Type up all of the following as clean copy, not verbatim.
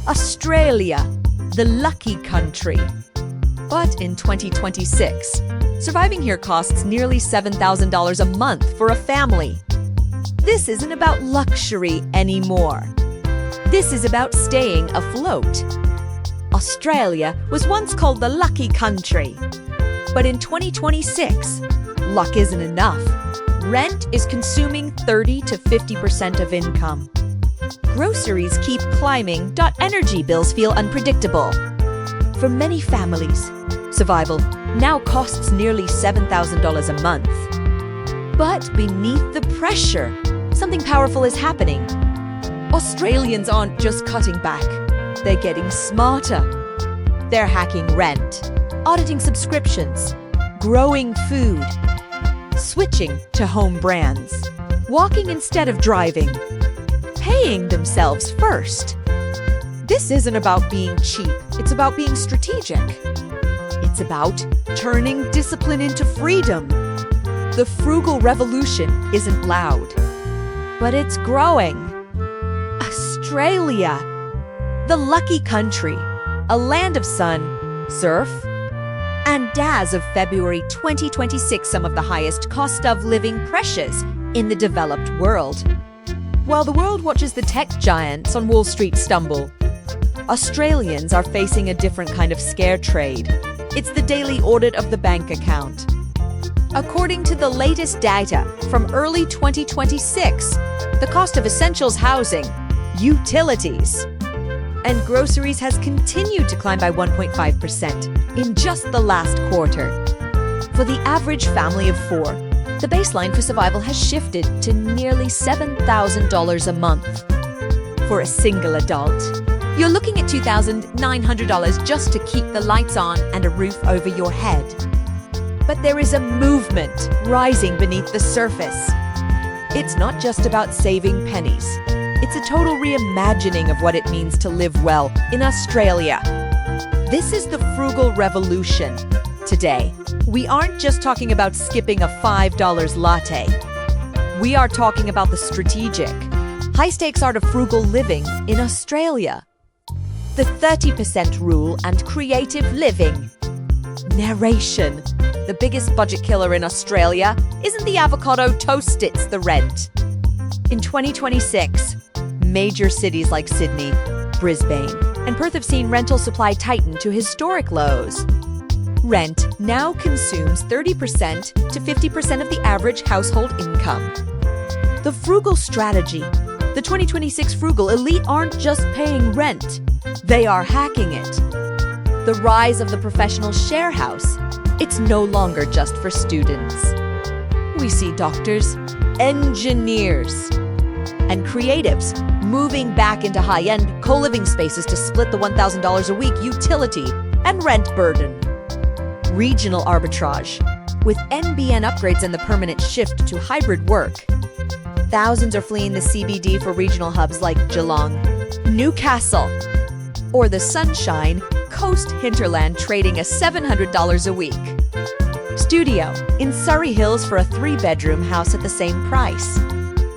Australia, the lucky country. But in 2026, surviving here costs nearly $7,000 a month for a family. This isn't about luxury anymore. This is about staying afloat. Australia was once called the lucky country. But in 2026, luck isn't enough. Rent is consuming 30 to 50% of income. Groceries keep climbing. Energy bills feel unpredictable. For many families, survival now costs nearly $7,000 a month. But beneath the pressure, something powerful is happening. Australians aren't just cutting back. They're getting smarter. They're hacking rent, auditing subscriptions, growing food, switching to home brands, walking instead of driving, paying themselves first. This isn't about being cheap. It's about being strategic. It's about turning discipline into freedom. The Frugal Revolution isn't loud, but it's growing. Australia, the lucky country, a land of sun, surf, and as of February 2026, some of the highest cost of living pressures in the developed world. While the world watches the tech giants on Wall Street stumble, Australians are facing a different kind of scare trade. It's the daily audit of the bank account. According to the latest data from early 2026, the cost of essentials housing, utilities, and groceries has continued to climb by 1.5% in just the last quarter. For the average family of four, the baseline for survival has shifted to nearly $7,000 a month. For a single adult, you're looking at $2,900 just to keep the lights on and a roof over your head. But there is a movement rising beneath the surface. It's not just about saving pennies. It's a total reimagining of what it means to live well in Australia. This is the Frugal Revolution. Today, we aren't just talking about skipping a $5 latte. We are talking about the strategic, high-stakes art of frugal living in Australia. The 30% rule and creative living. Narration. The biggest budget killer in Australia isn't the avocado toast, it's the rent. In 2026, major cities like Sydney, Brisbane, and Perth have seen rental supply tighten to historic lows. Rent now consumes 30% to 50% of the average household income. The frugal strategy. The 2026 frugal elite aren't just paying rent. They are hacking it. The rise of the professional share house. It's no longer just for students. We see doctors, engineers, and creatives moving back into high-end co-living spaces to split the $1,000 a week utility and rent burden. Regional arbitrage. With NBN upgrades and the permanent shift to hybrid work, thousands are fleeing the CBD for regional hubs like Geelong, Newcastle, or the Sunshine Coast hinterland trading a $700 a week. Studio in Surrey Hills for a 3-bedroom house at the same price.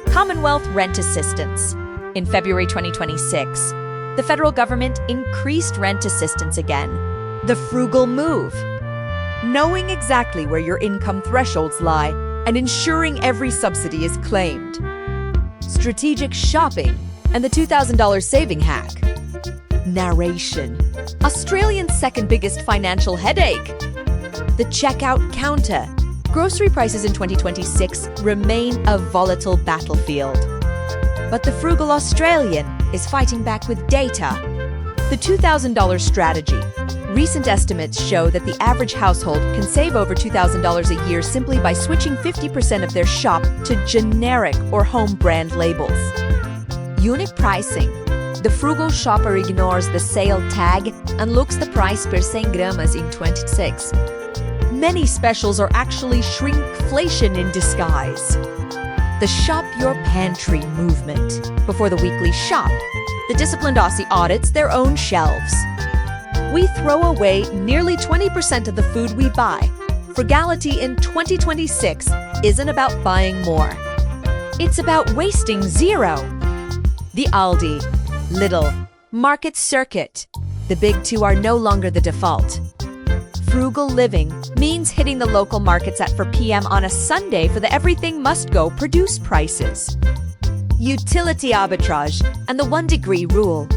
Commonwealth rent assistance. In February 2026, the federal government increased rent assistance again. The frugal move. Knowing exactly where your income thresholds lie and ensuring every subsidy is claimed. Strategic shopping and the $2,000 saving hack. Narration. Australians' second biggest financial headache. The checkout counter. Grocery prices in 2026 remain a volatile battlefield. But the frugal Australian is fighting back with data. The $2,000 strategy. Recent estimates show that the average household can save over $2,000 a year simply by switching 50% of their shop to generic or home brand labels. Unit pricing. The frugal shopper ignores the sale tag and looks the price per 100 grams in 26. Many specials are actually shrinkflation in disguise. The Shop Your Pantry movement. Before the weekly shop, the disciplined Aussie audits their own shelves. We throw away nearly 20% of the food we buy. Frugality in 2026 isn't about buying more. It's about wasting zero. The Aldi, Lidl, Market circuit. The big two are no longer the default. Frugal living means hitting the local markets at 4 p.m. on a Sunday for the everything must go produce prices. Utility arbitrage and the 1 degree rule.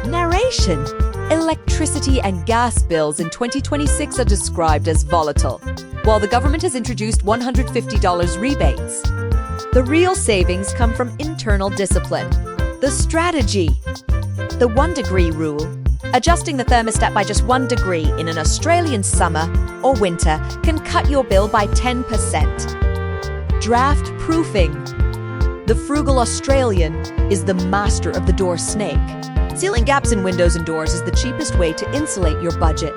Narration. Electricity and gas bills in 2026 are described as volatile, while the government has introduced $150 rebates. The real savings come from internal discipline. The strategy. The 1 degree rule. Adjusting the thermostat by just 1 degree in an Australian summer or winter can cut your bill by 10%. Draft proofing. The frugal Australian is the master of the door snake. Sealing gaps in windows and doors is the cheapest way to insulate your budget.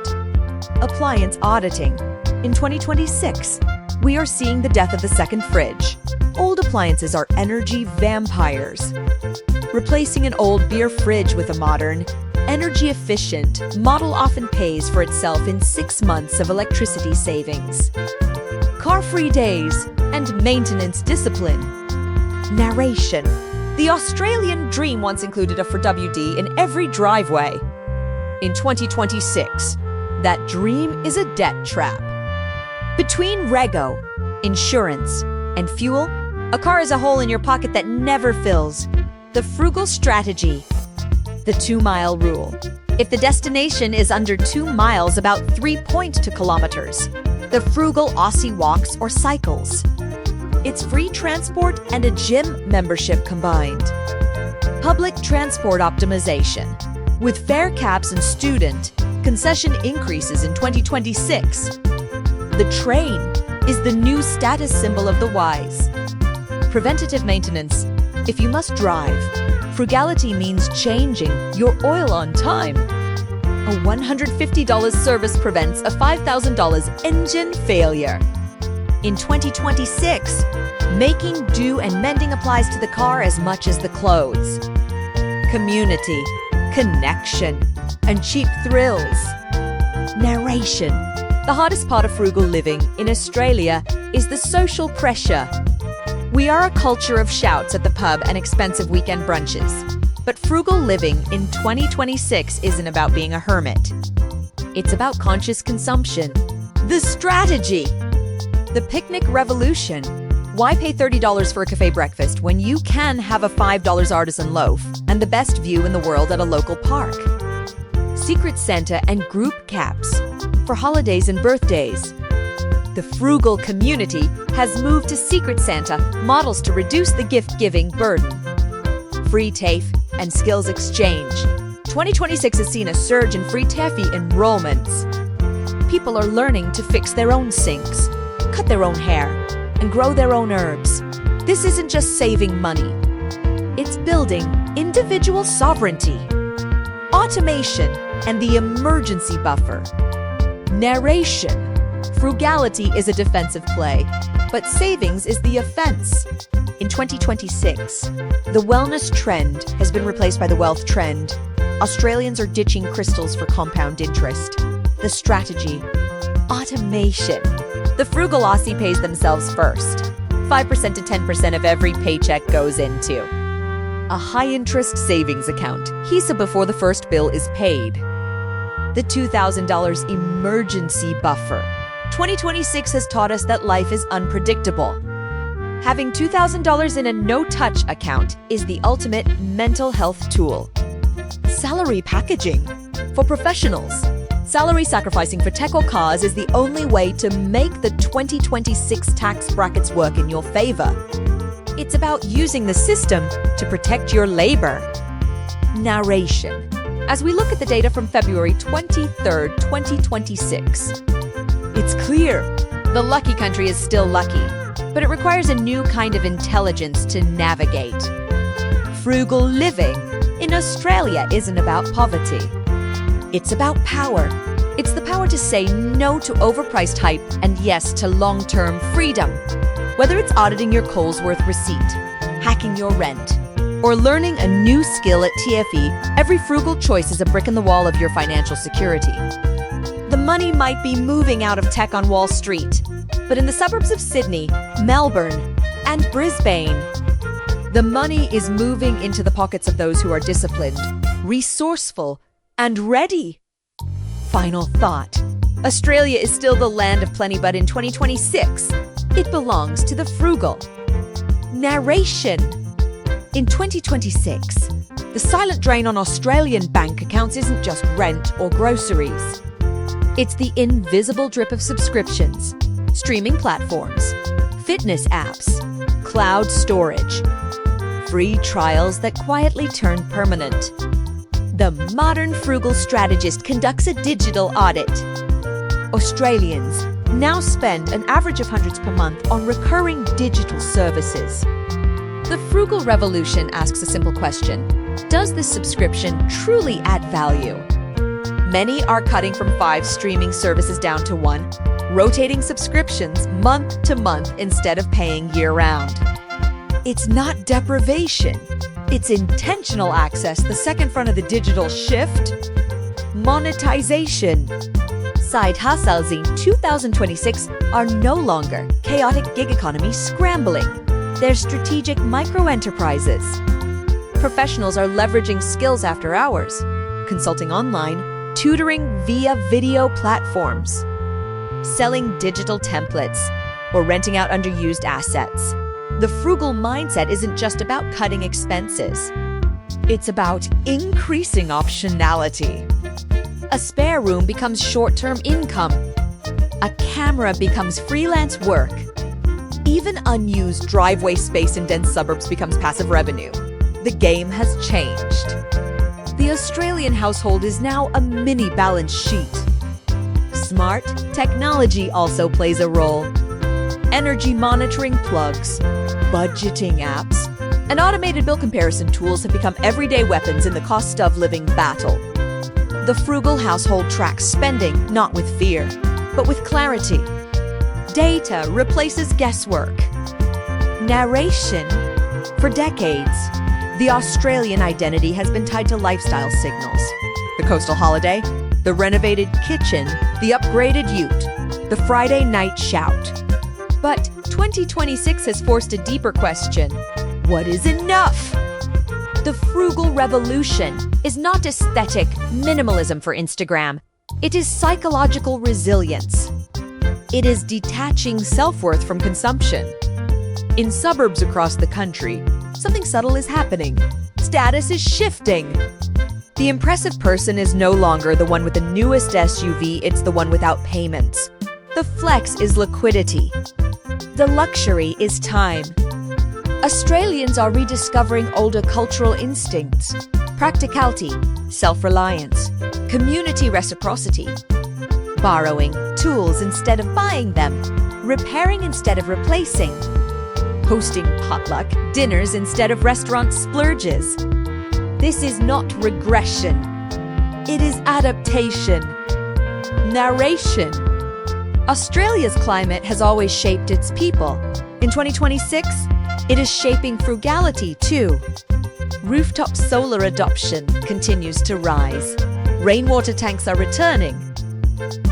Appliance auditing. In 2026, we are seeing the death of the second fridge. Old appliances are energy vampires. Replacing an old beer fridge with a modern, energy-efficient model often pays for itself in 6 months of electricity savings. Car-free days and maintenance discipline. Narration. The Australian dream once included a 4WD in every driveway. In 2026, that dream is a debt trap. Between rego, insurance, and fuel, a car is a hole in your pocket that never fills. The frugal strategy. The 2-mile rule. If the destination is under 2 miles, about 3.2 kilometers. The frugal Aussie walks or cycles. It's free transport and a gym membership combined. Public transport optimization. With fare caps and student concession increases in 2026. The train is the new status symbol of the wise. Preventative maintenance. If you must drive, frugality means changing your oil on time. A $150 service prevents a $5,000 engine failure. In 2026, making do and mending applies to the car as much as the clothes. Community, connection, and cheap thrills. Narration. The hardest part of frugal living in Australia is the social pressure. We are a culture of shouts at the pub and expensive weekend brunches. But frugal living in 2026 isn't about being a hermit. It's about conscious consumption. The strategy. The picnic revolution. Why pay $30 for a cafe breakfast when you can have a $5 artisan loaf and the best view in the world at a local park? Secret Santa and group caps for holidays and birthdays. The frugal community has moved to Secret Santa models to reduce the gift-giving burden. Free TAFE and skills exchange. 2026 has seen a surge in free TAFE enrollments. People are learning to fix their own sinks, cut their own hair, and grow their own herbs. This isn't just saving money. It's building individual sovereignty. Automation and the emergency buffer. Narration. Frugality is a defensive play, but savings is the offense. In 2026, the wellness trend has been replaced by the wealth trend. Australians are ditching crystals for compound interest. The strategy. Automation. The frugal Aussie pays themselves first. 5% to 10% of every paycheck goes into a high-interest savings account, HISA, before the first bill is paid. The $2,000 emergency buffer. 2026 has taught us that life is unpredictable. Having $2,000 in a no-touch account is the ultimate mental health tool. Salary packaging. For professionals, salary sacrificing for tech or cars is the only way to make the 2026 tax brackets work in your favor. It's about using the system to protect your labor. Narration. As we look at the data from February 23rd, 2026, it's clear the lucky country is still lucky, but it requires a new kind of intelligence to navigate. Frugal living in Australia isn't about poverty. It's about power. It's the power to say no to overpriced hype and yes to long-term freedom. Whether it's auditing your Colesworth receipt, hacking your rent, or learning a new skill at TFE, every frugal choice is a brick in the wall of your financial security. The money might be moving out of tech on Wall Street, but in the suburbs of Sydney, Melbourne, and Brisbane, the money is moving into the pockets of those who are disciplined, resourceful, and ready. Final thought. Australia is still the land of plenty, but in 2026, it belongs to the frugal. Narration. In 2026, the silent drain on Australian bank accounts isn't just rent or groceries. It's the invisible drip of subscriptions, streaming platforms, fitness apps, cloud storage, free trials that quietly turn permanent. The modern frugal strategist conducts a digital audit. Australians now spend an average of hundreds per month on recurring digital services. The Frugal Revolution asks a simple question: does this subscription truly add value? Many are cutting from 5 streaming services down to 1, rotating subscriptions month to month instead of paying year-round. It's not deprivation. It's intentional access, the second front of the digital shift. Monetization. Side hustles in 2026 are no longer chaotic gig economy scrambling. They're strategic micro-enterprises. Professionals are leveraging skills after hours, consulting online, tutoring via video platforms, selling digital templates, or renting out underused assets. The frugal mindset isn't just about cutting expenses. It's about increasing optionality. A spare room becomes short-term income. A camera becomes freelance work. Even unused driveway space in dense suburbs becomes passive revenue. The game has changed. The Australian household is now a mini balance sheet. Smart technology also plays a role. Energy monitoring plugs, budgeting apps, and automated bill comparison tools have become everyday weapons in the cost of living battle. The frugal household tracks spending not with fear, but with clarity. Data replaces guesswork. Narration. For decades, the Australian identity has been tied to lifestyle signals. The coastal holiday, the renovated kitchen, the upgraded ute, the Friday night shout. But 2026 has forced a deeper question. What is enough? The frugal revolution is not aesthetic minimalism for Instagram. It is psychological resilience. It is detaching self-worth from consumption. In suburbs across the country, something subtle is happening. Status is shifting. The impressive person is no longer the one with the newest SUV, it's the one without payments. The flex is liquidity. The luxury is time. Australians are rediscovering older cultural instincts: practicality, self-reliance, community reciprocity, borrowing tools instead of buying them, repairing instead of replacing, hosting potluck dinners instead of restaurant splurges. This is not regression. It is adaptation. Narration. Australia's climate has always shaped its people. In 2026, it is shaping frugality too. Rooftop solar adoption continues to rise. Rainwater tanks are returning.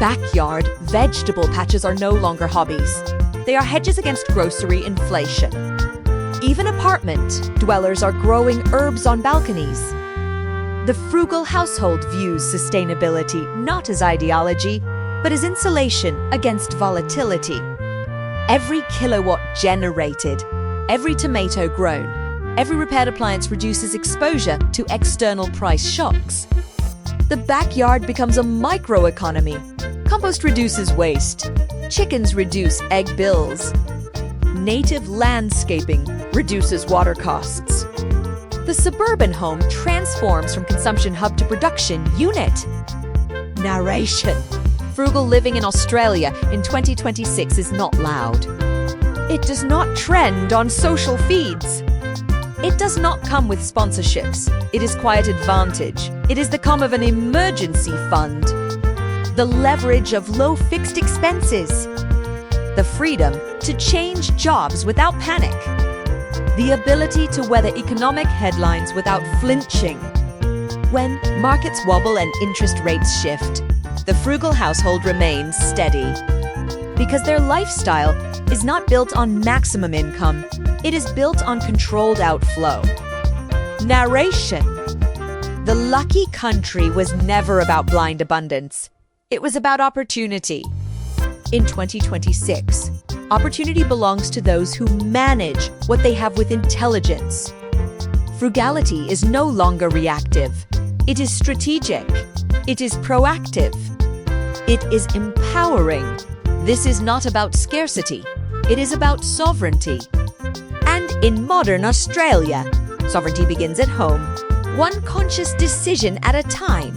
Backyard vegetable patches are no longer hobbies. They are hedges against grocery inflation. Even apartment dwellers are growing herbs on balconies. The frugal household views sustainability not as ideology, but as insulation against volatility. Every kilowatt generated, every tomato grown, every repaired appliance reduces exposure to external price shocks. The backyard becomes a microeconomy. Compost reduces waste. Chickens reduce egg bills. Native landscaping reduces water costs. The suburban home transforms from consumption hub to production unit. Narration. Frugal living in Australia in 2026 is not loud. It does not trend on social feeds. It does not come with sponsorships. It is quiet advantage. It is the calm of an emergency fund. The leverage of low fixed expenses. The freedom to change jobs without panic. The ability to weather economic headlines without flinching. When markets wobble and interest rates shift, the frugal household remains steady. Because their lifestyle is not built on maximum income, it is built on controlled outflow. Narration. The lucky country was never about blind abundance. It was about opportunity. In 2026, opportunity belongs to those who manage what they have with intelligence. Frugality is no longer reactive. It is strategic. It is proactive. It is empowering. This is not about scarcity. It is about sovereignty. And in modern Australia, sovereignty begins at home, one conscious decision at a time.